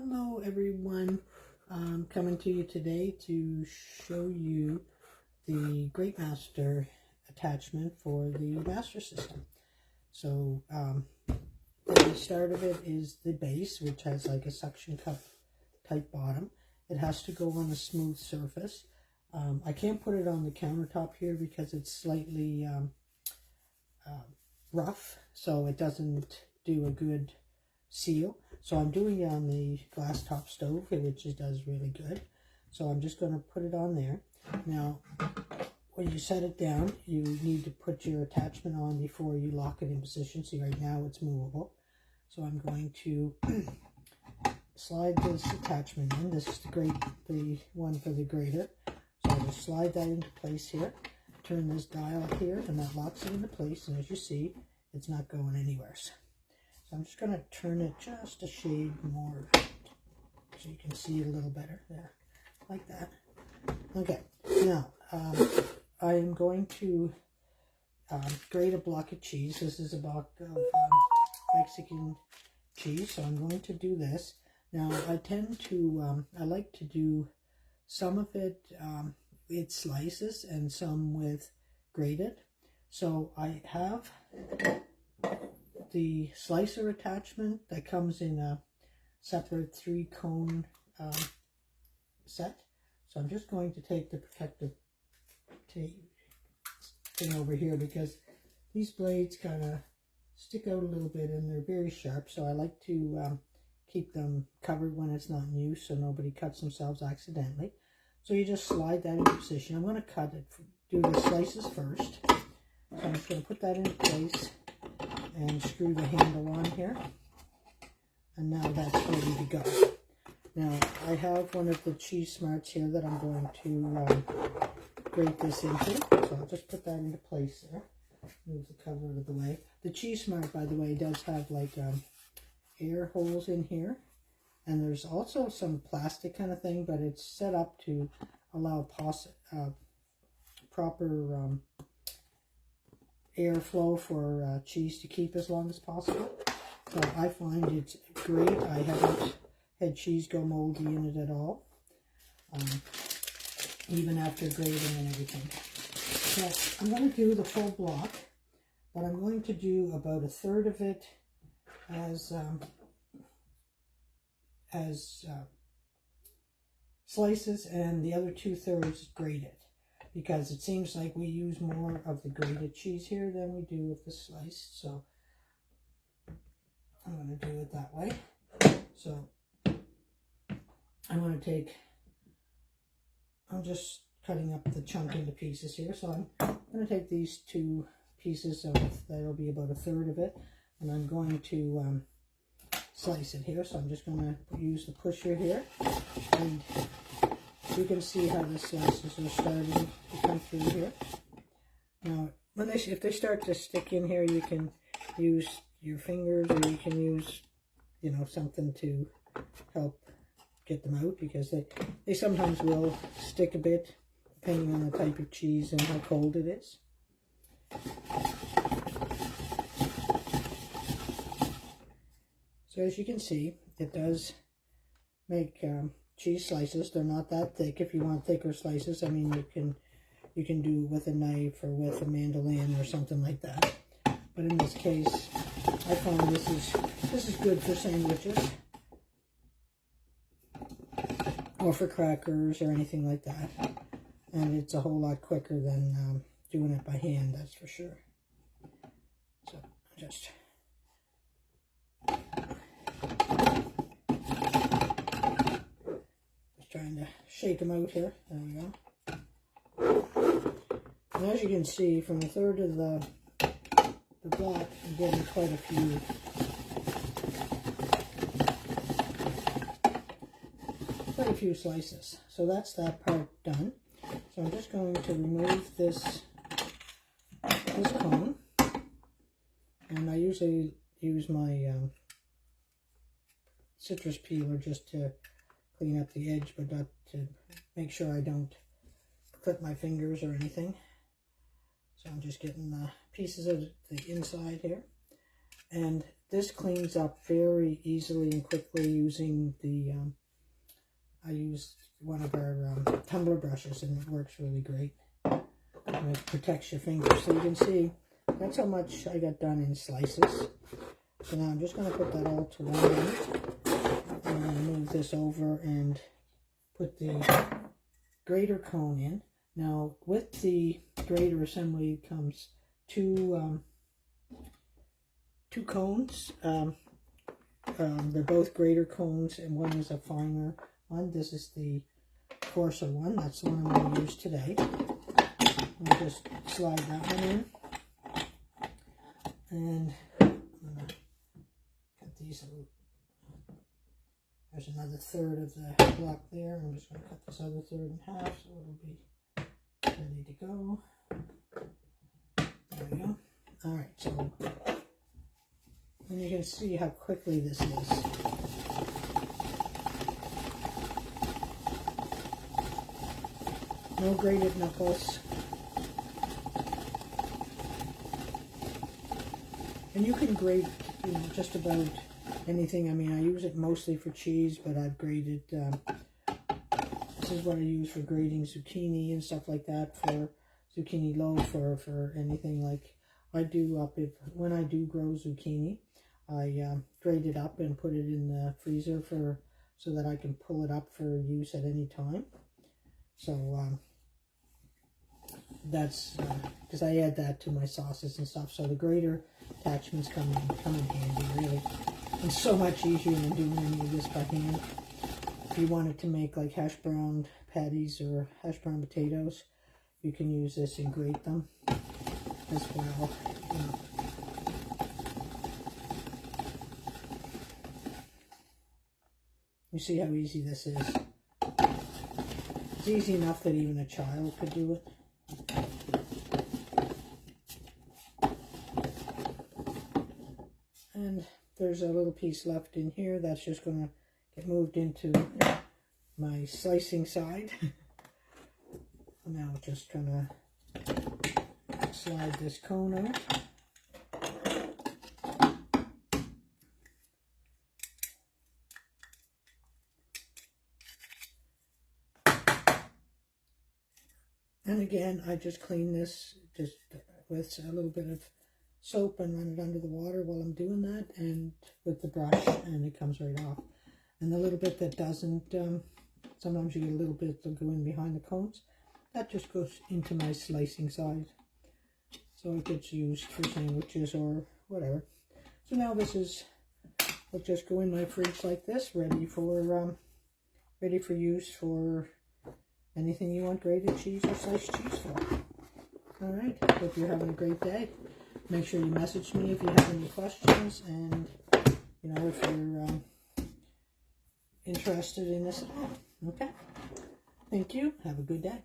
Hello everyone, coming to you today to show you the GrateMaster attachment for the master system. So the start of it is the base, which has like a suction cup type bottom. It has to go on a smooth surface. I can't put it on the countertop here because it's slightly rough, so it doesn't do a good seal. So I'm doing it on the glass top stove, which does really good. So I'm just going to put it on there. Now, when you set it down, you need to put your attachment on before you lock it in position. See, right now it's movable. So I'm going to slide this attachment in. This is the one for the grater. So I'll just slide that into place here. Turn this dial up here, and that locks it into place. And as you see, it's not going anywhere. So I'm just going to turn it just a shade more so you can see it a little better there, like that. Okay, now I am going to grate a block of cheese. This is a block of Mexican cheese, so I'm going to do this. Now I tend to, I like to do some of it with slices and some with grated. So I have the slicer attachment that comes in a separate 3-cone set. So I'm just going to take the protective tape thing over here because these blades kind of stick out a little bit and they're very sharp. So I like to keep them covered when it's not in use so nobody cuts themselves accidentally. So you just slide that into position. I'm going to cut it, do the slices first. So I'm just going to put that into place and screw the handle on here, and now that's ready to go. Now I have one of the CheeSmarts here that I'm going to grate this into, so I'll just put that into place there. Move the cover out of the way. The CheeSmart, by the way, does have like air holes in here, and there's also some plastic kind of thing, but it's set up to allow proper airflow for cheese to keep as long as possible. So I find it's great. I haven't had cheese go moldy in it at all, even after grating and everything. So I'm going to do the full block, but I'm going to do about 1/3 of it as slices and the other 2/3 grated, because it seems like we use more of the grated cheese here than we do with the sliced. So I'm going to do it that way. So I'm just cutting up the chunk into pieces here. So I'm going to take these 2 pieces of, that'll be about 1/3 of it, and I'm going to slice it here. So I'm just going to use the pusher here, and you can see how the slices are starting to come through here. Now, if they start to stick in here, you can use your fingers, or you can use, you know, something to help get them out, because they sometimes will stick a bit, depending on the type of cheese and how cold it is. So as you can see, it does make cheese slices. They're not that thick. If you want thicker slices, I mean, you can do with a knife or with a mandolin or something like that. But in this case, I find this is good for sandwiches or for crackers or anything like that. And it's a whole lot quicker than doing it by hand, that's for sure. So just trying to shake them out here. There we go. And as you can see, from 1/3 of the block, I'm getting quite a few slices. So that's that part done. So I'm just going to remove this cone, and I usually use my citrus peeler just to clean up the edge, but not to make sure I don't clip my fingers or anything. So I'm just getting the pieces of the inside here. And this cleans up very easily and quickly using the, I used one of our tumbler brushes, and it works really great. And it protects your fingers. So you can see, that's how much I got done in slices. So now I'm just going to put that all to one end. I'm going to move this over and put the grater cone in. Now, with the grater assembly comes two cones. They're both grater cones, and one is a finer one. This is the coarser one. That's the one I'm going to use today. I'll just slide that one in. And I'm going to cut these a little. There's another third of the block there. I'm just going to cut this other third in half so it'll be ready to go. There we go. Alright, so and you can see how quickly this is. No grated knuckles. And you can grate, you know, just about anything. I mean, I use it mostly for cheese, but I've grated, this is what I use for grating zucchini and stuff like that, for zucchini loaf, or for anything. Like I do up, when I do grow zucchini, I grate it up and put it in the freezer so that I can pull it up for use at any time. So that's because I add that to my sauces and stuff. So the grater attachments come in handy, really. It's so much easier than doing any of this by hand. If you wanted to make like hash brown patties or hash brown potatoes, you can use this and grate them as well. You know. You see how easy this is. It's easy enough that even a child could do it. And there's a little piece left in here that's just going to get moved into my slicing side. Now just going to slide this cone out. And again, I just clean this just with a little bit of soap and run it under the water while I'm doing that, and with the brush, and it comes right off. And the little bit that doesn't, sometimes you get a little bit that go in behind the cones, that just goes into my slicing side. So it gets used for sandwiches or whatever. So now this is, will just go in my fridge like this, ready for use for anything you want grated cheese or sliced cheese for. Alright, hope you're having a great day. Make sure you message me if you have any questions, and you know, if you're interested in this at all. Okay? Thank you. Have a good day.